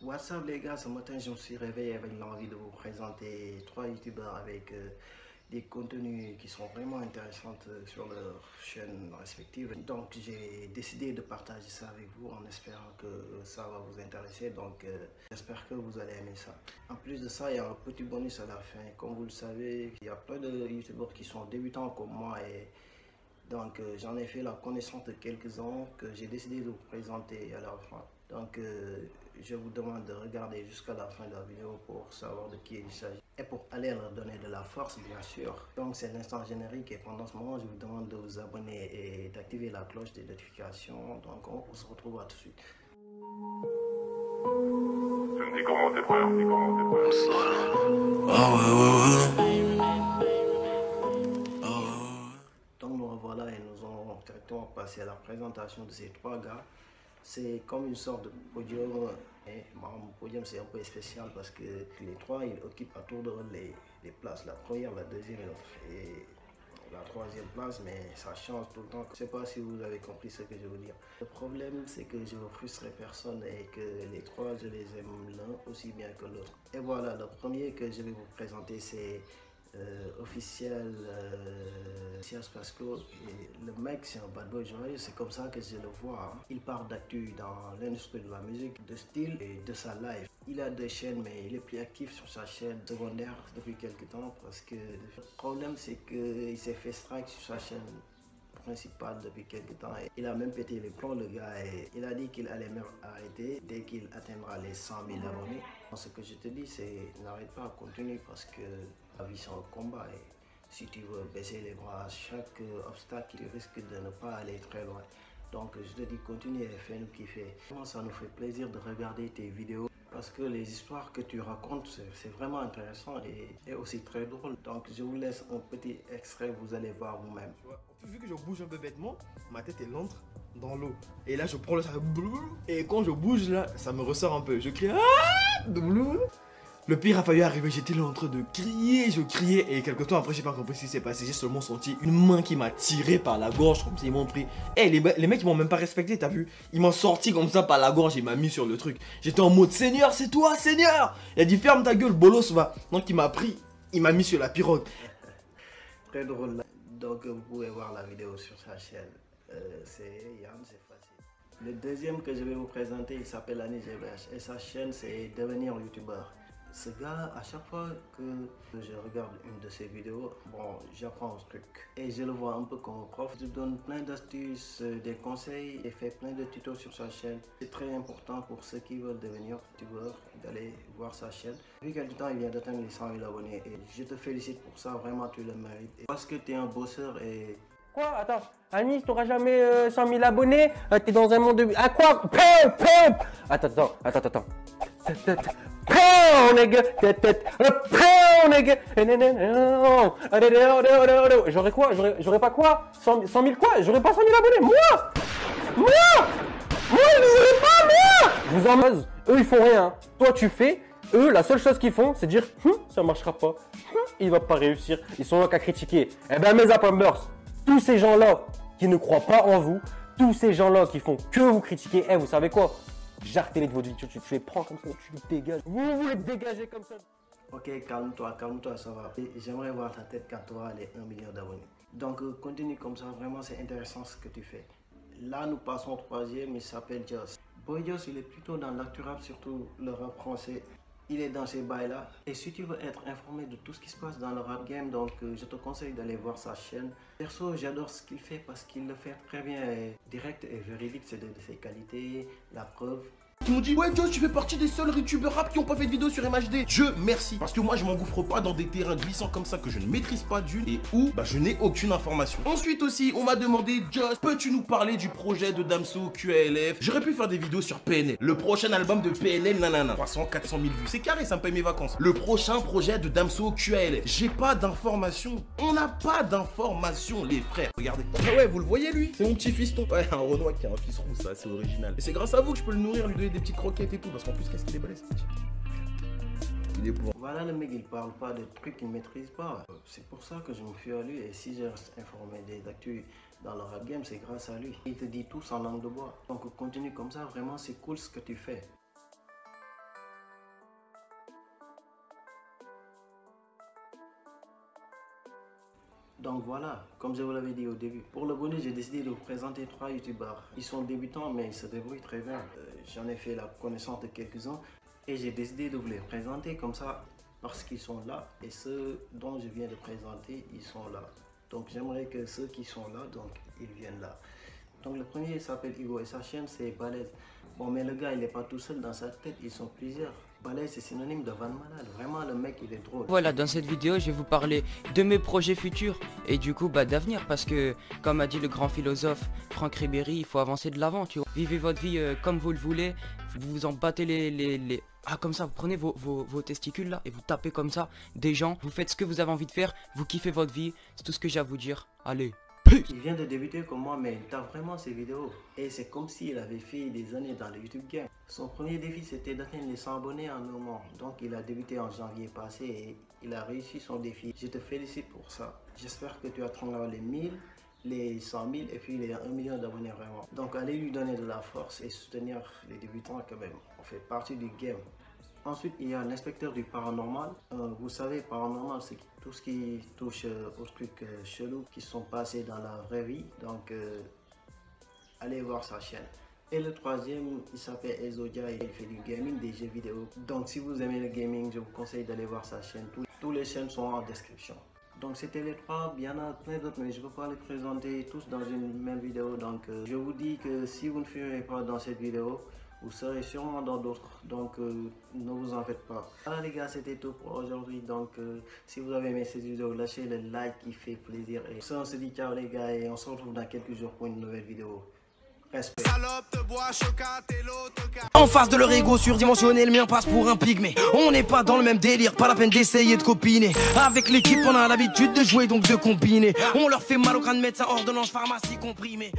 What's up les gars, ce matin je me suis réveillé avec l'envie de vous présenter trois youtubeurs avec des contenus qui sont vraiment intéressants sur leurs chaînes respectives. Donc j'ai décidé de partager ça avec vous en espérant que ça va vous intéresser. Donc j'espère que vous allez aimer ça. En plus de ça, il y a un petit bonus à la fin. Comme vous le savez, il y a plein de youtubeurs qui sont débutants comme moi et donc j'en ai fait la connaissance de quelques-uns que j'ai décidé de vous présenter à la fin. Donc je vous demande de regarder jusqu'à la fin de la vidéo pour savoir de qui il s'agit. Et pour aller leur donner de la force bien sûr. Donc c'est l'instant générique et pendant ce moment je vous demande de vous abonner et d'activer la cloche des notifications. Donc on se retrouvera tout de suite. Tu me dis comment t'es frère, dis comment t'es frère. Donc nous revoilà et nous allons directement passer à la présentation de ces trois gars. C'est comme une sorte de podium. Et mon podium c'est un peu spécial parce que les trois ils occupent à tour de rôle les places. La première, la deuxième et la troisième place, mais ça change tout le temps. Je ne sais pas si vous avez compris ce que je veux dire. Le problème c'est que je ne frustrerai personne et que les trois je les aime l'un aussi bien que l'autre. Et voilà, le premier que je vais vous présenter c'est officiel Pasco. Et le mec c'est un bad boy joyeux, c'est comme ça que je le vois. Il parle d'actu dans l'industrie de la musique, de style et de sa life. Il a deux chaînes mais il est plus actif sur sa chaîne secondaire depuis quelques temps parce que le problème c'est qu'il s'est fait strike sur sa chaîne principale depuis quelques temps. Il a même pété les plombs le gars et il a dit qu'il allait même arrêter dès qu'il atteindra les 100 000 abonnés. Ce que je te dis c'est n'arrête pas à continuer parce que la vie c'est un combat et si tu veux baisser les bras à chaque obstacle, tu risques de ne pas aller très loin. Donc je te dis continue et fais-nous kiffer. Ça nous fait plaisir de regarder tes vidéos parce que les histoires que tu racontes c'est vraiment intéressant et aussi très drôle. Donc je vous laisse un petit extrait, vous allez voir vous-même. Vu que je bouge un peu bêtement, ma tête elle entre dans l'eau. Et là je prends le sac et quand je bouge là, ça me ressort un peu. Je crie ah. Le pire a failli arriver, j'étais là en train de crier, je criais et quelques temps après j'ai pas compris ce qui s'est passé, j'ai seulement senti une main qui m'a tiré par la gorge comme ça ils m'ont pris. Eh les mecs ils m'ont même pas respecté, t'as vu? Ils m'ont sorti comme ça par la gorge et m'a mis sur le truc. J'étais en mode Seigneur c'est toi Seigneur. Il a dit ferme ta gueule bolos va. Donc il m'a pris, il m'a mis sur la pirogue. Très drôle. Donc vous pouvez voir la vidéo sur sa chaîne, c'est Yann, c'est facile. Le deuxième que je vais vous présenter il s'appelle Anis GBH et sa chaîne c'est devenir youtubeur. Ce gars, à chaque fois que je regarde une de ses vidéos, bon, j'apprends un truc. Et je le vois un peu comme un prof. Je donne plein d'astuces, des conseils et fait plein de tutos sur sa chaîne. C'est très important pour ceux qui veulent devenir youtubeurs d'aller voir sa chaîne. Depuis quelque temps, il vient d'atteindre les 100 000 abonnés et je te félicite pour ça, vraiment tu le mérites. Parce que tu es un bosseur et... Quoi? Attends, Anis, t'auras jamais 100 000 abonnés? T'es dans un monde de... Ah quoi? Attends. Nigga, j'aurais quoi? J'aurais pas quoi? 100 000 quoi? J'aurais pas 100 000 abonnés, moi, ils auraient pas, moi. Je vous en eux ils font rien. Toi tu fais, eux la seule chose qu'ils font c'est dire ça marchera pas, il va pas réussir. Ils sont là qu'à critiquer. Eh ben mes Appambers, tous ces gens là qui ne croient pas en vous, tous ces gens là qui font que vous critiquer, eh vous savez quoi? Jarre-les de votre vidéo, tu les prends comme ça, tu les dégages. Vous les dégagez comme ça. Ok, calme-toi, ça va. J'aimerais voir ta tête quand tu auras les 1 million d'abonnés. Donc continue comme ça, vraiment c'est intéressant ce que tu fais. Là nous passons au troisième, il s'appelle Joss. Boy Joss il est plutôt dans l'actu rap, surtout le rap français. Il est dans ces bails là. Et si tu veux être informé de tout ce qui se passe dans le rap game, donc je te conseille d'aller voir sa chaîne. Perso j'adore ce qu'il fait parce qu'il le fait très bien et direct et véridique, c'est de ses qualités, la preuve. Ils m'ont dit ouais Joss tu fais partie des seuls youtubeurs rap qui ont pas fait de vidéo sur MHD. Dieu merci. Parce que moi je m'engouffre pas dans des terrains glissants comme ça que je ne maîtrise pas d'une et où je n'ai aucune information. Ensuite aussi on m'a demandé Joss peux-tu nous parler du projet de Damso QALF? J'aurais pu faire des vidéos sur PNL. Le prochain album de PNL nanana. 300, 400 000 vues. C'est carré ça me paye mes vacances. Le prochain projet de Damso QALF. J'ai pas d'informations. On n'a pas d'informations les frères. Regardez. Ah ouais vous le voyez lui? C'est mon petit fiston. Ouais un Renoir qui a un fils roux ça c'est original. Et c'est grâce à vous que je peux le nourrir, lui donner des petites croquettes et tout, parce qu'en plus, qu'est-ce qu'il est balèze. Il est pour. Voilà, le mec, il parle pas de trucs qu'il maîtrise pas. C'est pour ça que je me fie à lui. Et si je reste informé des actus dans le rap game, c'est grâce à lui. Il te dit tout sans langue de bois. Donc continue comme ça, vraiment, c'est cool ce que tu fais. Donc voilà, comme je vous l'avais dit au début. Pour le bonus, j'ai décidé de vous présenter 3 youtubeurs. Ils sont débutants mais ils se débrouillent très bien. J'en ai fait la connaissance de quelques-uns et j'ai décidé de vous les présenter comme ça parce qu'ils sont là et ceux dont je viens de présenter, ils sont là. Donc j'aimerais que ceux qui sont là, donc ils viennent là. Donc le premier il s'appelle Hugo et sa chaîne c'est Balèze. Bon mais le gars il n'est pas tout seul dans sa tête, ils sont plusieurs. Balèze c'est synonyme de van malade, vraiment le mec il est drôle. Voilà, dans cette vidéo je vais vous parler de mes projets futurs et du coup d'avenir parce que comme a dit le grand philosophe Franck Ribéry, il faut avancer de l'avant, tu vois. Vivez votre vie comme vous le voulez, vous vous en battez les... Ah comme ça, vous prenez vos testicules là et vous tapez comme ça des gens, vous faites ce que vous avez envie de faire, vous kiffez votre vie, c'est tout ce que j'ai à vous dire, allez. Il vient de débuter comme moi, mais il tape vraiment ses vidéos. Et c'est comme s'il avait fait des années dans le YouTube game. Son premier défi, c'était d'atteindre les 100 abonnés en un mois. Donc il a débuté en janvier passé et il a réussi son défi. Je te félicite pour ça. J'espère que tu atteindras les 1000, les 100 000 et puis les 1 million d'abonnés vraiment. Donc allez lui donner de la force et soutenir les débutants quand même. On fait partie du game. Ensuite, il y a l'inspecteur du paranormal. Vous savez, paranormal, c'est tout ce qui touche aux trucs chelous qui sont passés dans la vraie vie. Donc, allez voir sa chaîne. Et le troisième, il s'appelle Ezodia et il fait du gaming, des jeux vidéo. Donc, si vous aimez le gaming, je vous conseille d'aller voir sa chaîne. Tous les chaînes sont en description. Donc, c'était les trois. Il y en a plein d'autres, mais je ne peux pas les présenter tous dans une même vidéo. Donc, je vous dis que si vous ne figurez pas dans cette vidéo, vous serez sûrement dans d'autres, donc ne vous en faites pas. Voilà les gars, c'était tout pour aujourd'hui. Donc si vous avez aimé cette vidéo, lâchez le like qui fait plaisir. Et ça, on se dit ciao les gars et on se retrouve dans quelques jours pour une nouvelle vidéo. Respect. En face de leur ego surdimensionné, le mien passe pour un pygmée. On n'est pas dans le même délire, pas la peine d'essayer de copiner. Avec l'équipe on a l'habitude de jouer donc de combiner. On leur fait mal au crâne, médecin, ordonnance, pharmacie comprimée.